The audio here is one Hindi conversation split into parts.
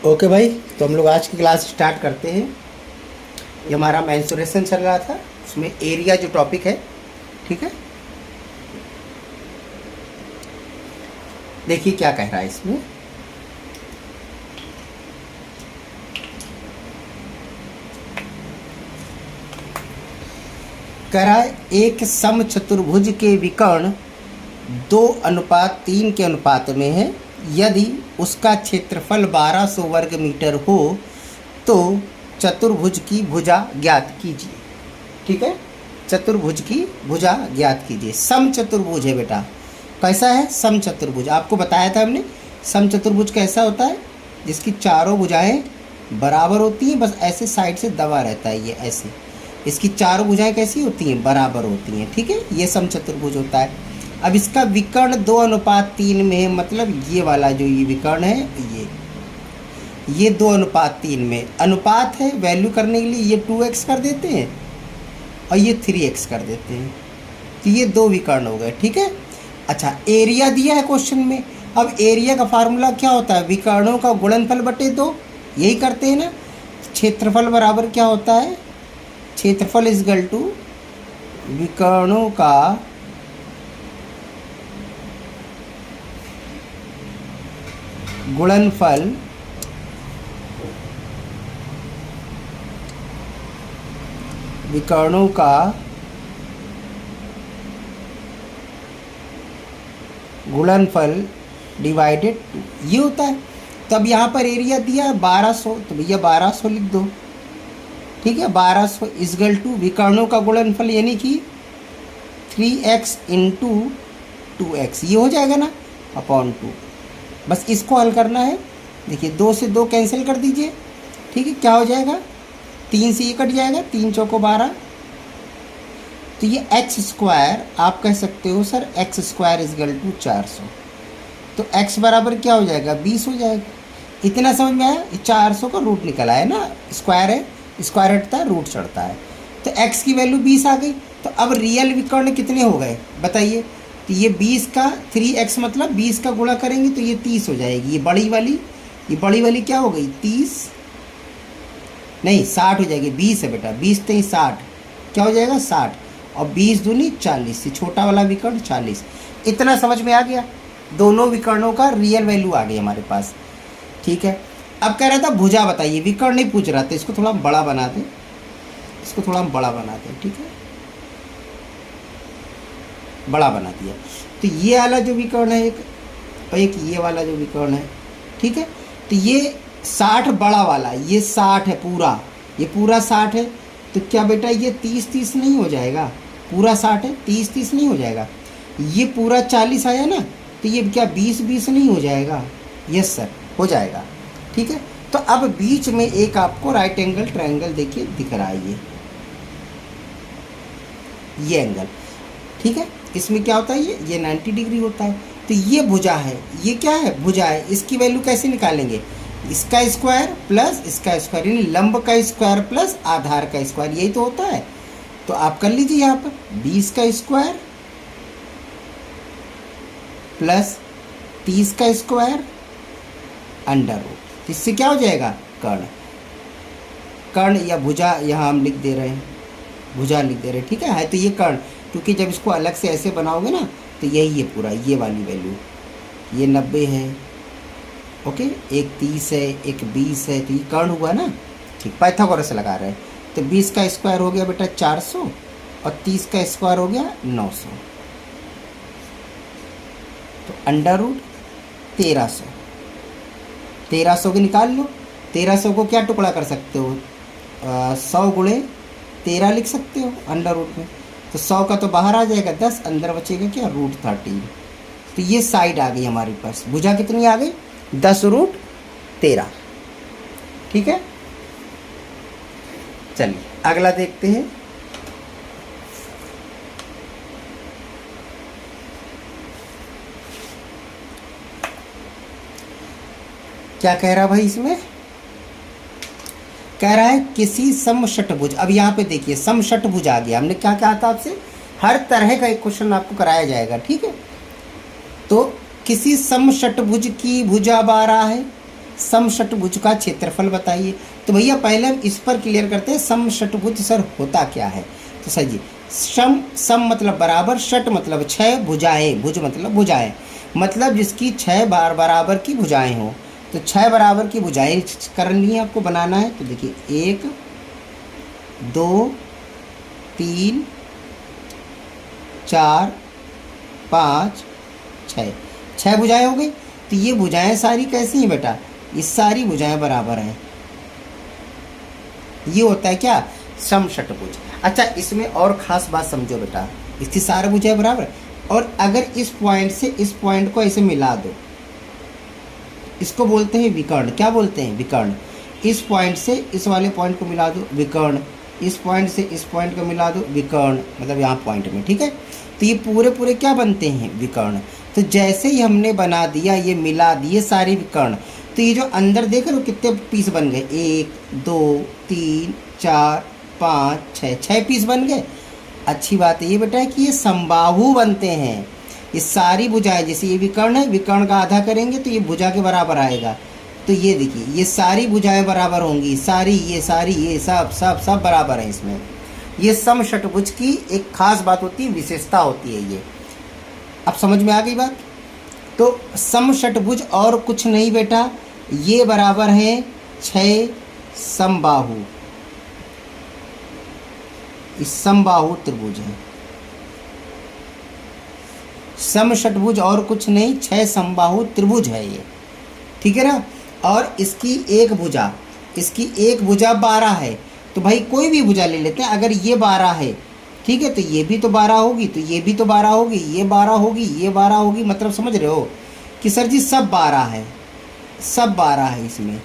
ओके भाई, तो हम लोग आज की क्लास स्टार्ट करते हैं। ये हमारा मेंसुरेशन चल रहा था, उसमें एरिया जो टॉपिक है, ठीक है। देखिए क्या कह रहा है इसमें। कह रहा है एक समचतुर्भुज के विकर्ण 2:3 के अनुपात में है। यदि उसका क्षेत्रफल 1200 वर्ग मीटर हो तो चतुर्भुज की भुजा ज्ञात कीजिए। ठीक है, चतुर्भुज की भुजा ज्ञात कीजिए। समचतुर्भुज है बेटा, कैसा है समचतुर्भुज, आपको बताया था हमने। समचतुर्भुज कैसा होता है, जिसकी चारों भुजाएं बराबर होती हैं, बस ऐसे साइड से दबा रहता है, ये ऐसे। इसकी चारों भुजाएं कैसी होती हैं, बराबर होती हैं। ठीक है, ये समचतुर्भुज होता है। अब इसका विकर्ण 2:3 में है, मतलब ये वाला जो ये विकर्ण है, ये 2:3 में अनुपात है। वैल्यू करने के लिए ये 2x कर देते हैं और ये 3x कर देते हैं, तो ये दो विकर्ण हो गए। ठीक है, अच्छा एरिया दिया है क्वेश्चन में। अब एरिया का फार्मूला क्या होता है, विकर्णों का गुणनफल बटे 2, यही करते हैं ना। क्षेत्रफल बराबर क्या होता है, क्षेत्रफल इजगल टू विकर्णों का गुणनफल विकर्णों का गुणनफल डिवाइडेड 2, ये होता है। तब यहाँ पर एरिया दिया है 1200, तो भैया 1200 लिख दो। ठीक है, 1200 इजगल टू विकर्णों का गुणनफल यानी कि 3x इंटू 2x, ये हो जाएगा ना, अपॉन 2। बस इसको हल करना है। देखिए 2 से 2 कैंसिल कर दीजिए। ठीक है, क्या हो जाएगा, 3 से ये कट जाएगा, 3 चौको 12। तो ये x स्क्वायर आप कह सकते हो sir, x square equal to 400। तो x बराबर क्या हो जाएगा, 20 हो जाएगा। इतना समझ में आया, 400 का रूट निकला है ना, स्क्वायर है, स्क्वायर हटता है रूट चढ़ता है, तो x की वैल्यू 20 आ गई। तो अब रियल विकर्ण कितने हो गए बताइए, तो ये 20 का 3x मतलब 20 का गुणा करेंगे तो ये 30 हो जाएगी। ये बड़ी वाली क्या हो गई, 30 नहीं 60 हो जाएगी। 20 है बेटा, 20 नहीं 60, क्या हो जाएगा 60, और 20 दूनी 40, ये छोटा वाला विकर्ण 40। इतना समझ में आ गया, दोनों विकर्णों का रियल वैल्यू आ गई हमारे पास। ठीक है, अब कह रहा था भुजा बताइए, विकर्ण नहीं पूछ रहा था। इसको थोड़ा बड़ा बना दें, इसको थोड़ा बड़ा बना दें। ठीक है, बड़ा बना दिया। तो ये वाला जो विकर्ण है एक, और एक ये वाला जो विकर्ण है, ठीक है, तो ये 60 बड़ा वाला, ये 60 है पूरा, ये पूरा 60 है। तो क्या बेटा ये 30-30 नहीं हो जाएगा, पूरा 60 है, 30-30 नहीं हो जाएगा। ये पूरा 40 आया ना, तो ये क्या 20-20 नहीं हो जाएगा, यस सर हो जाएगा। ठीक है, तो अब बीच में एक आपको राइट एंगल ट्रायंगल देखिए दिख रहा है, ये एंगल। ठीक है, इसमें क्या होता है, ये 90 डिग्री होता है। तो ये भुजा है, ये क्या है, भुजा है। इसकी वैल्यू कैसे निकालेंगे, इसका स्क्वायर प्लस इसका स्क्वायर, यानी लंब का स्क्वायर प्लस आधार का स्क्वायर, यही तो होता है। तो आप कर लीजिए यहाँ पर 20 का स्क्वायर प्लस 30 का स्क्वायर अंडर रूट। इससे क्या हो जाएगा, कर्ण या भुजा, यहाँ हम लिख दे रहे हैं, भुजा लिख दे रहे हैं। ठीक है, तो ये कर्ण, क्योंकि जब इसको अलग से ऐसे बनाओगे ना, तो यही है पूरा, ये वाली वैल्यू, ये 90 है, ओके, एक 30 है, एक 20 है, तो ये कर्ण हुआ ना। ठीक, पाइथागोरस लगा रहे हैं। तो 20 का स्क्वायर हो गया बेटा 400, और 30 का स्क्वायर हो गया 900, तो अंडर रूट 1300। 1300 को निकाल लो। 1300 को क्या टुकड़ा कर सकते हो, 100 गुणे 13 लिख सकते हो अंडर रूट में। तो 100 का तो बाहर आ जाएगा 10, अंदर बचेगा क्या, रूट 13। तो ये साइड आ गई हमारे पास, भुजा कितनी आ गई, 10√13। ठीक है, चलिए अगला देखते हैं। क्या कह रहा भाई इसमें, कह रहा है किसी समषटभुज। अब यहाँ पे देखिए समषटभुज आ गया। हमने क्या कहा था आपसे, हर तरह का एक क्वेश्चन आपको कराया जाएगा। ठीक है, तो किसी समषटभुज की भुजा 12 है, समषटभुज का क्षेत्रफल बताइए। तो भैया पहले हम इस पर क्लियर करते हैं समषटभुज सर होता क्या है। तो सर जी सम मतलब बराबर, षट मतलब 6, भुजाएं, भुज मतलब भुजाएं, मतलब जिसकी 6 बार बराबर की भुजाएं हो। तो 6 बराबर की भुजाएं करनी है आपको, बनाना है। तो देखिए 1 2 3 4 5 6, 6 भुजाएं हो गई। तो ये भुजाएं सारी कैसी हैं बेटा, ये सारी भुजाएं बराबर हैं। ये होता है क्या, समषटभुज। अच्छा इसमें और ख़ास बात समझो बेटा, इसकी सारी भुजाएं बराबर, और अगर इस पॉइंट से इस पॉइंट को ऐसे मिला दो, इसको बोलते हैं विकर्ण। क्या बोलते हैं, विकर्ण। इस पॉइंट से इस वाले पॉइंट को मिला दो, विकर्ण। इस पॉइंट से इस पॉइंट को मिला दो, विकर्ण, मतलब यहाँ पॉइंट में, ठीक है। तो ये पूरे पूरे क्या बनते हैं, विकर्ण। तो जैसे ही हमने बना दिया, ये मिला दिए सारे विकर्ण, तो ये जो अंदर देख रहे हो कितने पीस बन गए, 1 2 3 4 5 6, 6 पीस बन गए। अच्छी बात है ये बेटा कि ये समबाहु बनते हैं। ये सारी भुजाएं, जैसे ये विकर्ण है, विकर्ण का आधा करेंगे तो ये भुजा के बराबर आएगा। तो ये देखिए ये सारी भुजाएं बराबर होंगी, सारी ये सब सब सब बराबर है इसमें। ये समषटभुज की एक खास बात होती है, विशेषता होती है ये। अब समझ में आ गई बात। तो समषटभुज और कुछ नहीं बेटा, ये बराबर है 6 समबाहु। इस समबाहु त्रिभुज है। समषटभुज और कुछ नहीं, 6 समबाहु त्रिभुज है ये, ठीक है ना। और इसकी एक भुजा, इसकी एक भुजा 12 है। तो भाई कोई भी भुजा ले लेते हैं, अगर ये 12 है, ठीक है, तो ये भी तो 12 होगी, तो ये भी तो 12 होगी, ये 12 होगी, ये 12 होगी। मतलब समझ रहे हो कि सर जी सब 12 है, सब 12 है इसमें।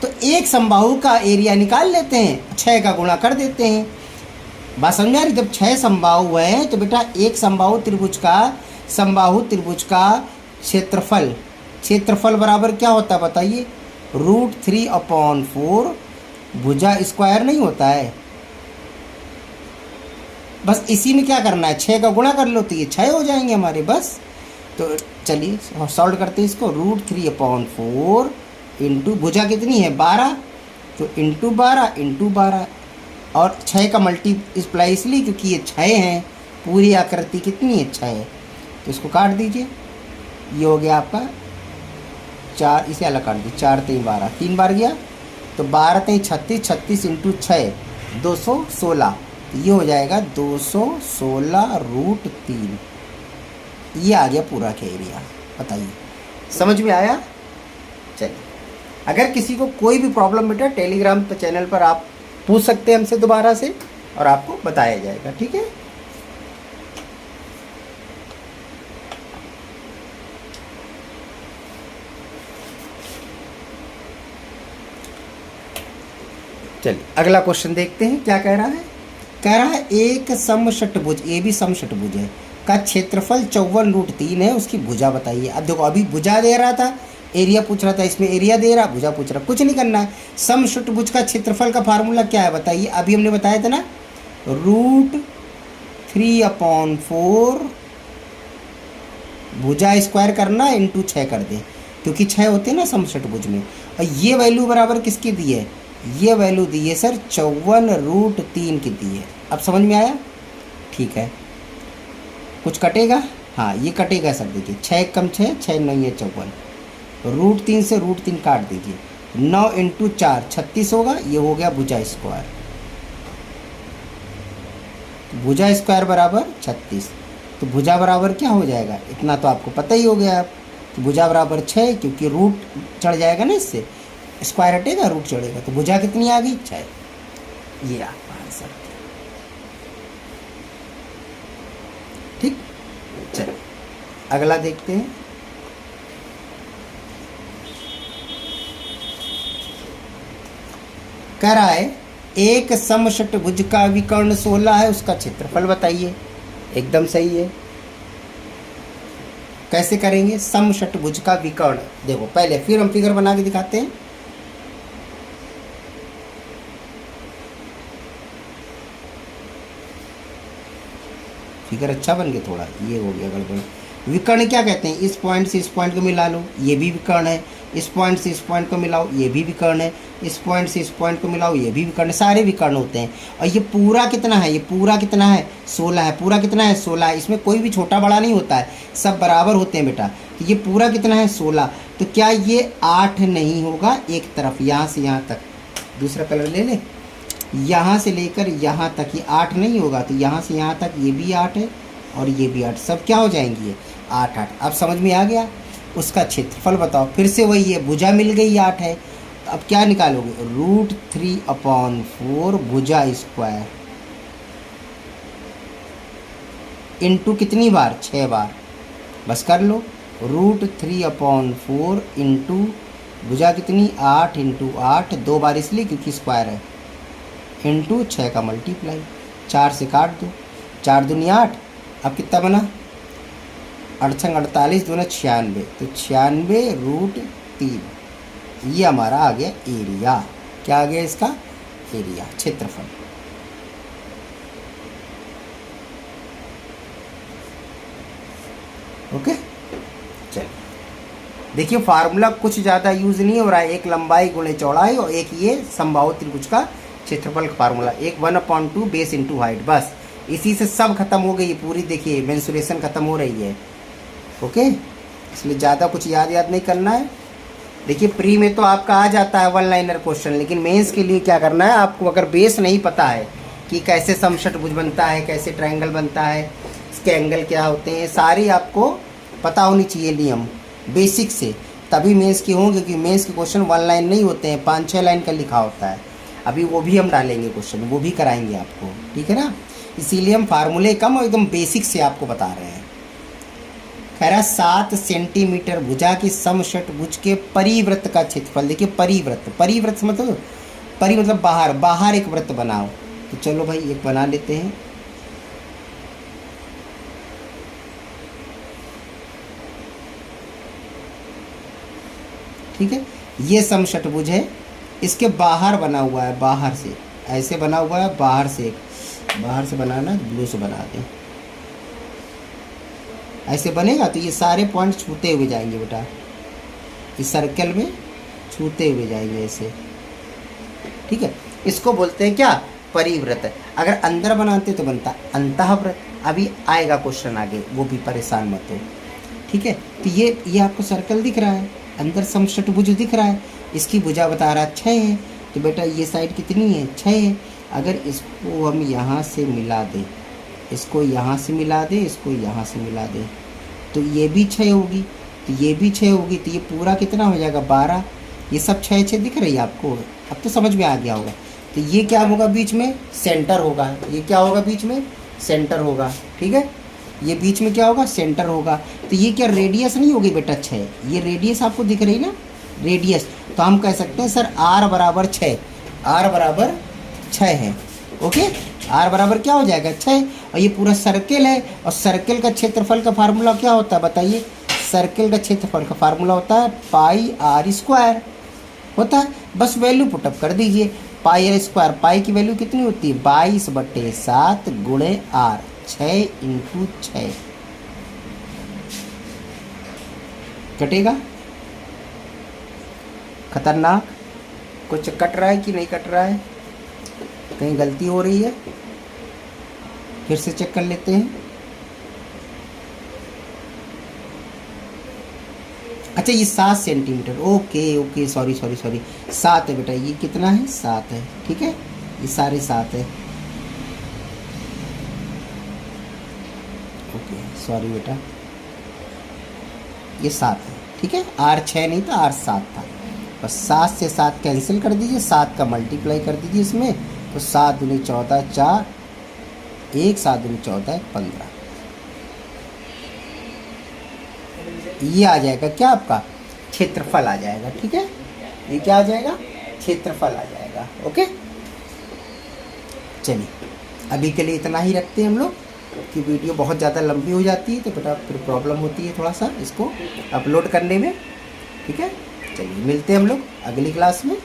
तो एक समबाहु का एरिया निकाल लेते हैं, 6 का गुणा कर देते हैं। बात समझ आ रही। जब 6 समबाहु है तो बेटा एक समबाहु त्रिभुज का क्षेत्रफल, क्षेत्रफल बराबर क्या होता है बताइए, √3/4। भुजा स्क्वायर नहीं होता है। बस इसी में क्या करना है, 6 का गुणा कर लो तो ये 6 हो जाएंगे हमारे, बस। तो चलिए सॉल्व करते हैं इसको। √3/4 इंटू भुजा कितनी है 12, तो इंटू 12 और 6 का मल्टीप्लाई इसलिए क्योंकि ये 6 हैं, पूरी आकृति कितनी है 6 है। तो इसको काट दीजिए, ये हो गया आपका 4, इसे अलग काट दीजिए, 4 3 12, 3 बार गया तो 12 3 36, 36 इंटू 6 216। ये हो जाएगा 216√3। ये आ गया पूरा का एरिया। बताइए समझ में आया। चलिए अगर किसी को कोई भी प्रॉब्लम बेटा टेलीग्राम पर चैनल पर आप पूछ सकते हैं हमसे दोबारा से, और आपको बताया जाएगा, ठीक है। चलिए अगला क्वेश्चन देखते हैं क्या कह रहा है। कह रहा है एक समषटभुज, ये भी समषटभुज है, का क्षेत्रफल 54√3 है, उसकी भुजा बताइए। अब देखो अभी भुजा दे रहा था, एरिया पूछ रहा था, इसमें एरिया दे रहा, भुजा पूछ रहा, कुछ नहीं करना है। समषटभुज का क्षेत्रफल का फार्मूला क्या है बताइए, अभी हमने बताया था ना, √3/4 भुजा स्क्वायर करना इंटू 6 कर दे, क्योंकि 6 होते हैं ना समषटभुज में। और ये वैल्यू बराबर किसकी दी है, ये वैल्यू दी है सर 54√3 की दी है। अब समझ में आया, ठीक है। कुछ कटेगा, हाँ ये कटेगा सर, देखिए 6 कम 6, 6 9 है 54, √3 से √3 काट दीजिए, 9 इंटू 4 36 होगा, ये हो गया भुजा स्क्वायर। भुजा स्क्वायर बराबर 36, तो भुजा बराबर क्या हो जाएगा, इतना तो आपको पता ही हो गया। आप तो भुजा बराबर 6, क्योंकि रूट चढ़ जाएगा ना, इससे स्क्वायर हटेगा रूट चढ़ेगा, तो भुजा कितनी आ गई 6। ये आपका आंसर, ठीक। चलो अगला देखते हैं। कह रहा है एक समषटभुज का विकर्ण 16 है, उसका क्षेत्रफल बताइए। एकदम सही है। कैसे करेंगे, समषटभुज का विकर्ण, देखो पहले फिर हम फिगर बना के दिखाते हैं। फिगर अच्छा बन गया थोड़ा, ये हो गया गड़बड़। विकर्ण क्या कहते हैं, इस पॉइंट से इस पॉइंट को मिला लो, ये भी विकर्ण है। इस पॉइंट से इस पॉइंट को मिलाओ, ये भी विकर्ण है, इस पॉइंट से इस पॉइंट को मिलाओ, ये भी विकर्ण है, सारे विकर्ण होते हैं। और ये पूरा कितना है, ये पूरा कितना है 16 है, पूरा कितना है 16 है, इसमें कोई भी छोटा बड़ा नहीं होता है, सब बराबर होते हैं बेटा। तो ये पूरा कितना है 16, तो क्या ये 8 नहीं होगा एक तरफ, यहाँ से यहाँ तक, दूसरा कलर ले ले, यहाँ से लेकर यहाँ तक ये 8 नहीं होगा, तो यहाँ से यहाँ तक ये भी 8 है और ये भी 8, सब क्या हो जाएंगी ये 8 8। अब समझ में आ गया। उसका क्षेत्रफल बताओ, फिर से वही है, भुजा मिल गई 8 है, तो अब क्या निकालोगे, √3/4 भुजा स्क्वायर इंटू कितनी बार, 6 बार, बस कर लो। √3/4 इंटू भुजा कितनी 8 इंटू 8, 2 बार इसलिए क्योंकि स्क्वायर है, इंटू 6 का मल्टीप्लाई, 4 से काट दो, 4 दूनी 8, अब कितना बना 8 48 दूना 96, तो 96√3, ये हमारा आ गया एरिया। क्या आ गया इसका एरिया, क्षेत्रफल। ओके, चलिए देखिए फार्मूला कुछ ज़्यादा यूज़ नहीं हो रहा है, एक लंबाई गुणे चौड़ाई और एक ये समबाहु त्रिभुज का क्षेत्रफल का फार्मूला, एक 1/2 बेस इंटू हाइट, बस इसी से सब खत्म हो गई पूरी। देखिए मेंसुरेशन खत्म हो रही है। ओके, इसलिए ज़्यादा कुछ याद नहीं करना है। देखिए प्री में तो आपका आ जाता है 1 लाइनर क्वेश्चन, लेकिन मेंस के लिए क्या करना है आपको, अगर बेस नहीं पता है कि कैसे समषटभुज बनता है, कैसे ट्रायंगल बनता है, इसके एंगल क्या होते हैं, सारी आपको पता होनी चाहिए नियम बेसिक से, तभी मेंस की होंगे। क्योंकि मेंस के क्वेश्चन 1 लाइन नहीं होते हैं, 5-6 लाइन का लिखा होता है। अभी वो भी हम डालेंगे क्वेश्चन, वो भी कराएंगे आपको, ठीक है ना। इसीलिए हम फार्मूले कम और एकदम बेसिक से आपको बता रहे हैं। कह रहा 7 सेंटीमीटर भुजा की समषटभुज के परिवृत्त का क्षेत्रफल। देखिए परिवृत्त मतलब मतलब बाहर एक वृत्त बनाओ। तो चलो भाई एक बना लेते हैं। ठीक है, ये समषटभुज है, इसके बाहर बना हुआ है, बाहर से ऐसे बना हुआ है, बाहर से बनाना, ब्लू से बना दें, ऐसे बनेगा। तो ये सारे पॉइंट छूते हुए जाएंगे बेटा, इस सर्कल में छूते हुए जाएंगे ऐसे। ठीक है, इसको बोलते हैं क्या, परिवृत्त। अगर अंदर बनाते तो बनता अंतःवृत्त। अभी आएगा क्वेश्चन आगे, वो भी परेशान मत हो। ठीक है, तो ये आपको सर्कल दिख रहा है, अंदर समषटभुज दिख रहा है, इसकी भुजा बता रहा है 6 है। तो बेटा ये साइड कितनी है, 6 है। अगर इसको हम यहाँ से मिला दें, इसको यहाँ से मिला दें, इसको यहाँ से मिला दें, तो ये भी 6 होगी, तो ये भी 6 होगी, तो ये पूरा कितना हो जाएगा 12। ये सब 6 दिख रही है आपको, अब तो समझ में आ गया होगा। तो ये क्या होगा, बीच में सेंटर होगा। ये क्या होगा, बीच में सेंटर होगा। ठीक है, ये बीच में क्या होगा, सेंटर होगा। तो ये क्या रेडियस नहीं होगी बेटा 6, ये रेडियस आपको दिख रही ना, रेडियस। तो हम कह सकते हैं सर r बराबर 6, r बराबर 6 है। ओके, r बराबर क्या हो जाएगा 6। और ये पूरा सर्कल है, और सर्कल का क्षेत्रफल का फार्मूला क्या होता है बताइए। सर्कल का क्षेत्रफल का फार्मूला होता है πr² होता है। बस वैल्यू पुटअप कर दीजिए, πr², पाई की वैल्यू कितनी होती है 22/7 गुणे r, 6 × 6 कटेगा। खतरनाक, कुछ कट रहा है कि नहीं कट रहा है, कहीं गलती हो रही है, फिर से चेक कर लेते हैं। अच्छा ये 7 सेंटीमीटर, ओके सॉरी 7 है बेटा, ये कितना है 7 है। ठीक है, ये सारे 7 है। ओके सॉरी बेटा, ये 7 है। ठीक है, r 6 नहीं था, r 7 था। बस 7 से 7 कैंसिल कर दीजिए, 7 का मल्टीप्लाई कर दीजिए इसमें, तो 7 दूनी 14, 4, 1, 7 दूनी 14, 15। ये आ जाएगा क्या, आपका क्षेत्रफल आ जाएगा। ठीक है, ये क्या आ जाएगा, क्षेत्रफल आ जाएगा। ओके, चलिए अभी के लिए इतना ही रखते हैं हम लोग, कि वीडियो बहुत ज़्यादा लंबी हो जाती है तो बेटा फिर प्रॉब्लम होती है थोड़ा सा इसको अपलोड करने में। ठीक है, चलिए मिलते हैं हम लोग अगली क्लास में।